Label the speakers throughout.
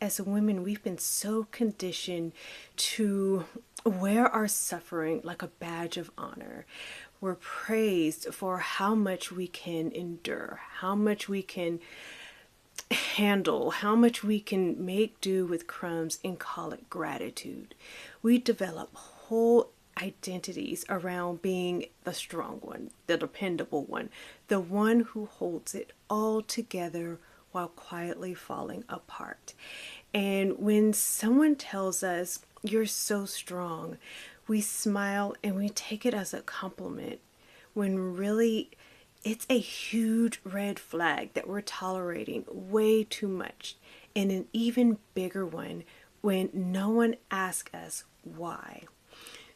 Speaker 1: as women, we've been so conditioned to wear our suffering like a badge of honor. We're praised for how much we can endure, how much we can handle, how much we can make do with crumbs and call it gratitude. We develop whole identities around being the strong one, the dependable one, the one who holds it all together while quietly falling apart. And when someone tells us, "You're so strong," we smile and we take it as a compliment, when really it's a huge red flag that we're tolerating way too much, and an even bigger one when no one asks us why.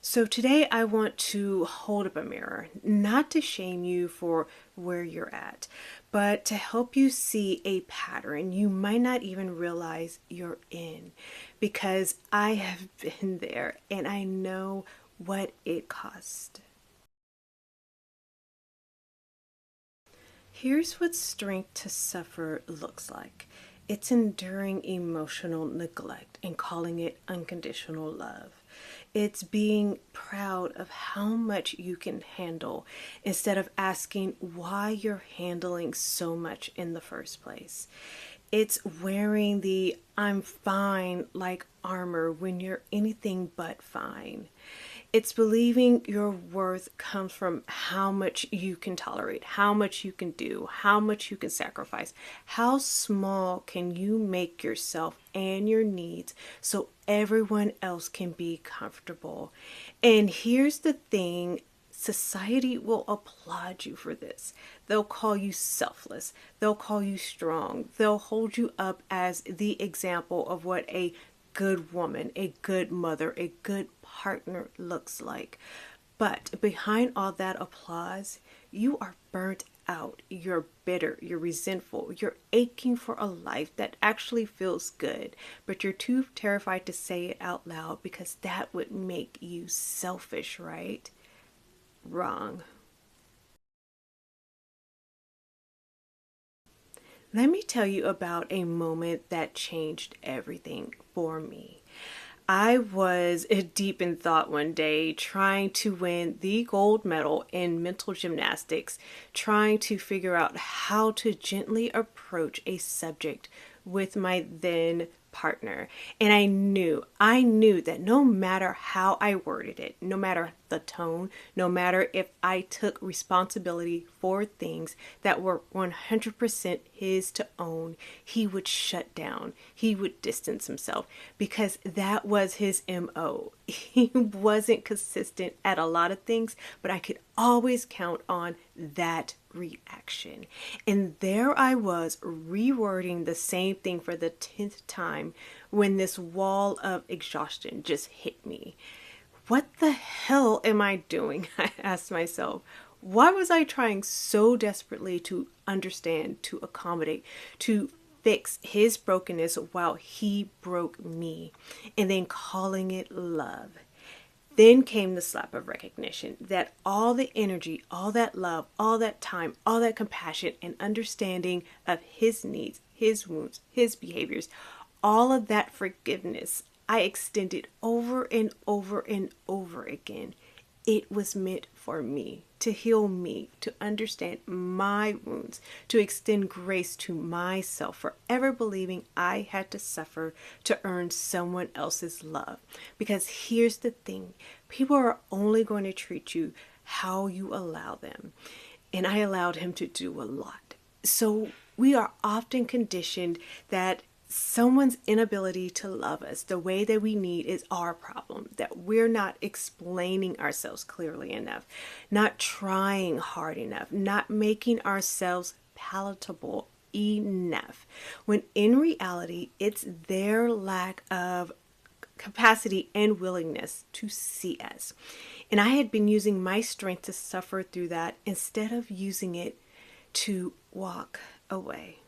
Speaker 1: So today I want to hold up a mirror, not to shame you for where you're at, but to help you see a pattern you might not even realize you're in, because I have been there and I know what it cost. Here's what strength to suffer looks like. It's enduring emotional neglect and calling it unconditional love. It's being proud of how much you can handle instead of asking why you're handling so much in the first place. It's wearing the "I'm fine" like armor when you're anything but fine. It's believing your worth comes from how much you can tolerate, how much you can do, how much you can sacrifice. How small can you make yourself and your needs so everyone else can be comfortable? And here's the thing. Society will applaud you for this. They'll call you selfless. They'll call you strong. They'll hold you up as the example of what a good woman, a good mother, a good partner looks like. But behind all that applause, you are burnt out. You're bitter. You're resentful. You're aching for a life that actually feels good, but you're too terrified to say it out loud because that would make you selfish, right? Wrong. Let me tell you about a moment that changed everything for me. I was deep in thought one day, trying to win the gold medal in mental gymnastics, trying to figure out how to gently approach a subject with my then partner. And I knew that no matter how I worded it, no matter the tone, no matter if I took responsibility for things that were 100% his to own, he would shut down. He would distance himself because that was his MO. He wasn't consistent at a lot of things, but I could always count on that reaction. And there I was rewording the same thing for the 10th time when this wall of exhaustion just hit me. What the hell am I doing? I asked myself. Why was I trying so desperately to understand, to accommodate, to fix his brokenness while he broke me, and then calling it love? Then came the slap of recognition that all the energy, all that love, all that time, all that compassion and understanding of his needs, his wounds, his behaviors, all of that forgiveness I extended over and over and over again. It was meant for me, to heal me, to understand my wounds, to extend grace to myself for ever believing I had to suffer to earn someone else's love. Because here's the thing, people are only going to treat you how you allow them. And I allowed him to do a lot. So we are often conditioned that someone's inability to love us the way that we need is our problem, that we're not explaining ourselves clearly enough, not trying hard enough, not making ourselves palatable enough, when in reality it's their lack of capacity and willingness to see us. And I had been using my strength to suffer through that instead of using it to walk away.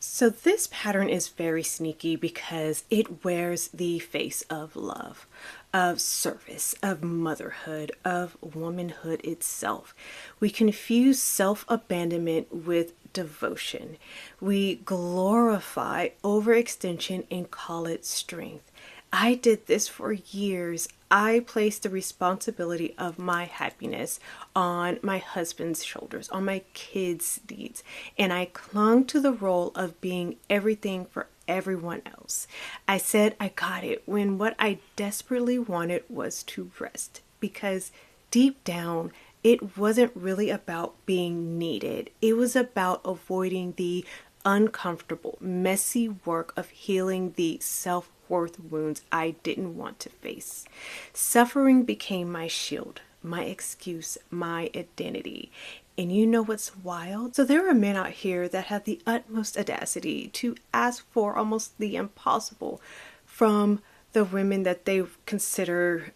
Speaker 1: So this pattern is very sneaky because it wears the face of love. of service, of motherhood, of womanhood itself. We confuse self-abandonment with devotion. We glorify overextension and call it strength. I did this for years. I placed the responsibility of my happiness on my husband's shoulders, on my kids' needs, and I clung to the role of being everything for everyone else. I said I got it when what I desperately wanted was to rest, because deep down, it wasn't really about being needed. It was about avoiding the uncomfortable, messy work of healing the self-worth wounds I didn't want to face. Suffering became my shield, my excuse, my identity. And you know what's wild? So there are men out here that have the utmost audacity to ask for almost the impossible from the women that they consider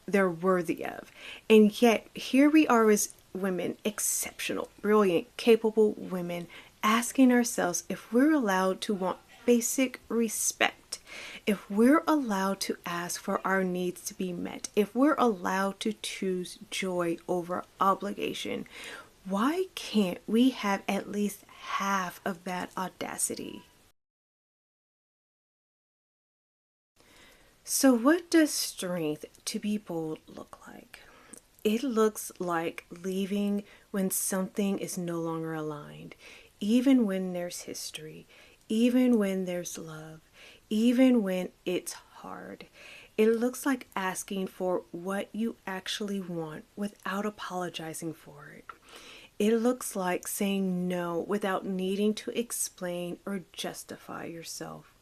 Speaker 1: they're worthy of. And yet here we are as women, exceptional, brilliant, capable women, asking ourselves if we're allowed to want basic respect, if we're allowed to ask for our needs to be met, if we're allowed to choose joy over obligation. Why can't we have at least half of that audacity? So what does strength to be bold look like? It looks like leaving when something is no longer aligned, even when there's history, even when there's love, even when it's hard. It looks like asking for what you actually want without apologizing for it. It looks like saying no without needing to explain or justify yourself.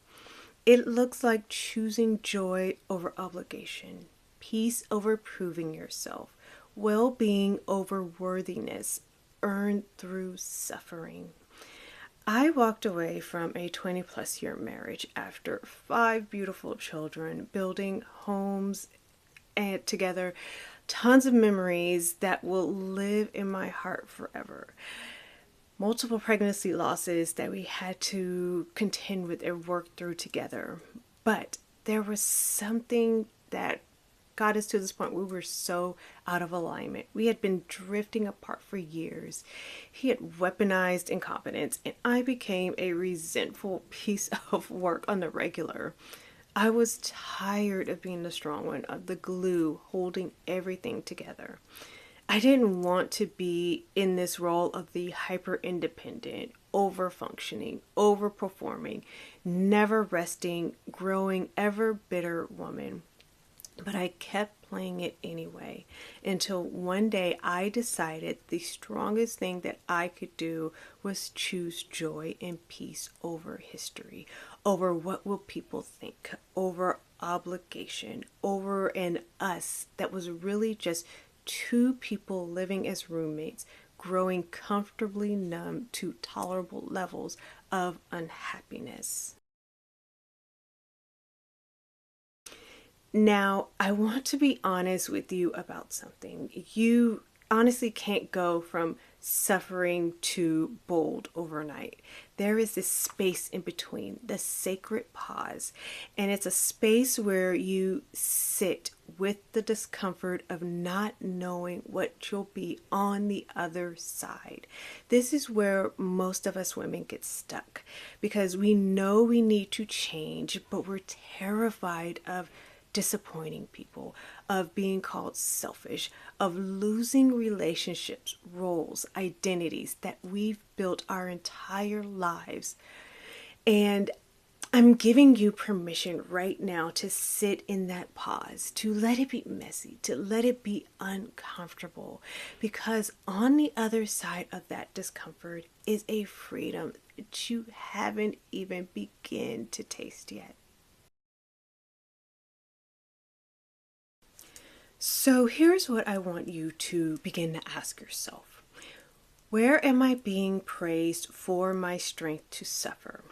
Speaker 1: It looks like choosing joy over obligation, peace over proving yourself, well-being over worthiness earned through suffering. I walked away from a 20 plus year marriage after 5 beautiful children, building homes and together, tons of memories that will live in my heart forever. Multiple pregnancy losses that we had to contend with and work through together. But there was something that got us to this point where we were so out of alignment. We had been drifting apart for years. He had weaponized incompetence, and I became a resentful piece of work on the regular. I was tired of being the strong one, of the glue holding everything together. I didn't want to be in this role of the hyper independent, over functioning, over performing, never resting, growing, ever bitter woman. But I kept playing it anyway until one day I decided the strongest thing that I could do was choose joy and peace over history, over what will people think, over obligation, over an us that was really just 2 people living as roommates, growing comfortably numb to tolerable levels of unhappiness. Now, I want to be honest with you about something. You honestly can't go from suffering to bold overnight. There is this space in between, the sacred pause, and it's a space where you sit with the discomfort of not knowing what you'll be on the other side. This is where most of us women get stuck because we know we need to change, but we're terrified of disappointing people, of being called selfish, of losing relationships, roles, identities that we've built our entire lives. And I'm giving you permission right now to sit in that pause, to let it be messy, to let it be uncomfortable, because on the other side of that discomfort is a freedom that you haven't even begun to taste yet. So here's what I want you to begin to ask yourself. Where am I being praised for my strength to suffer?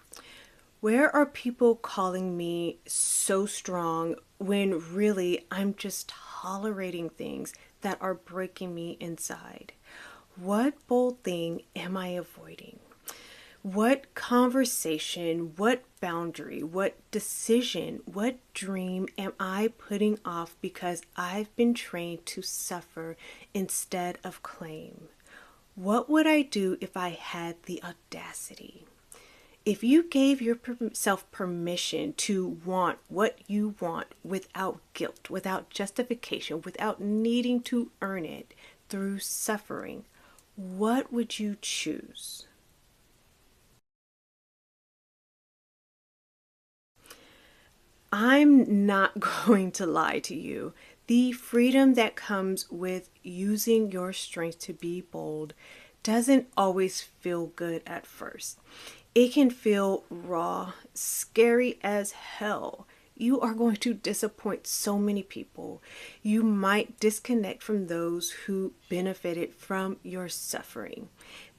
Speaker 1: Where are people calling me so strong when really I'm just tolerating things that are breaking me inside? What bold thing am I avoiding? What conversation, what boundary, what decision, what dream am I putting off because I've been trained to suffer instead of claim? What would I do if I had the audacity? If you gave yourself permission to want what you want without guilt, without justification, without needing to earn it through suffering, what would you choose? I'm not going to lie to you. The freedom that comes with using your strength to be bold doesn't always feel good at first. It can feel raw, scary as hell. You are going to disappoint so many people. You might disconnect from those who benefited from your suffering.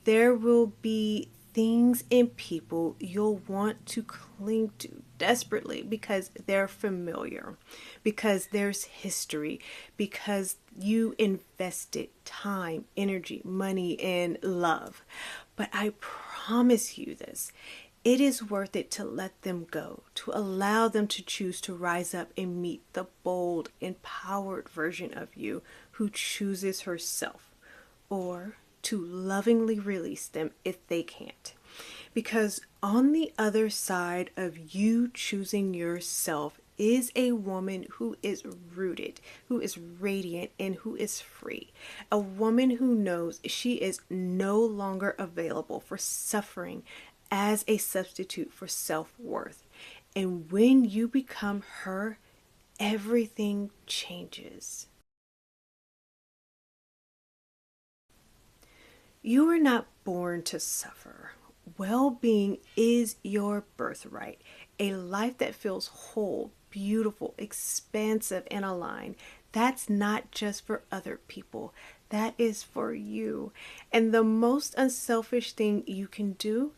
Speaker 1: There will be things and people you'll want to cling to desperately because they're familiar, because there's history, because you invested time, energy, money, and love. But I promise you this. It is worth it to let them go, to allow them to choose to rise up and meet the bold, empowered version of you who chooses herself, or to lovingly release them if they can't. Because on the other side of you choosing yourself is a woman who is rooted, who is radiant, and who is free. A woman who knows she is no longer available for suffering as a substitute for self-worth. And when you become her, everything changes. You were not born to suffer. Well-being is your birthright. A life that feels whole, beautiful, expansive, and aligned. That's not just for other people. That is for you. And the most unselfish thing you can do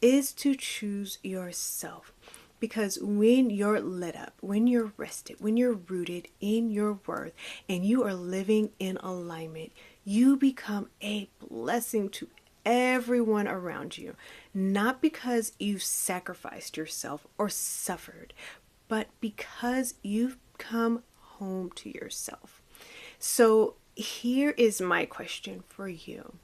Speaker 1: is to choose yourself. Because when you're lit up, when you're rested, when you're rooted in your worth, and you are living in alignment, you become a blessing to everyone around you. Not because you've sacrificed yourself or suffered, but because you've come home to yourself. So here is my question for you.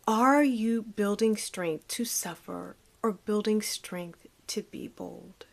Speaker 1: Are you building strength to suffer or building strength to be bold?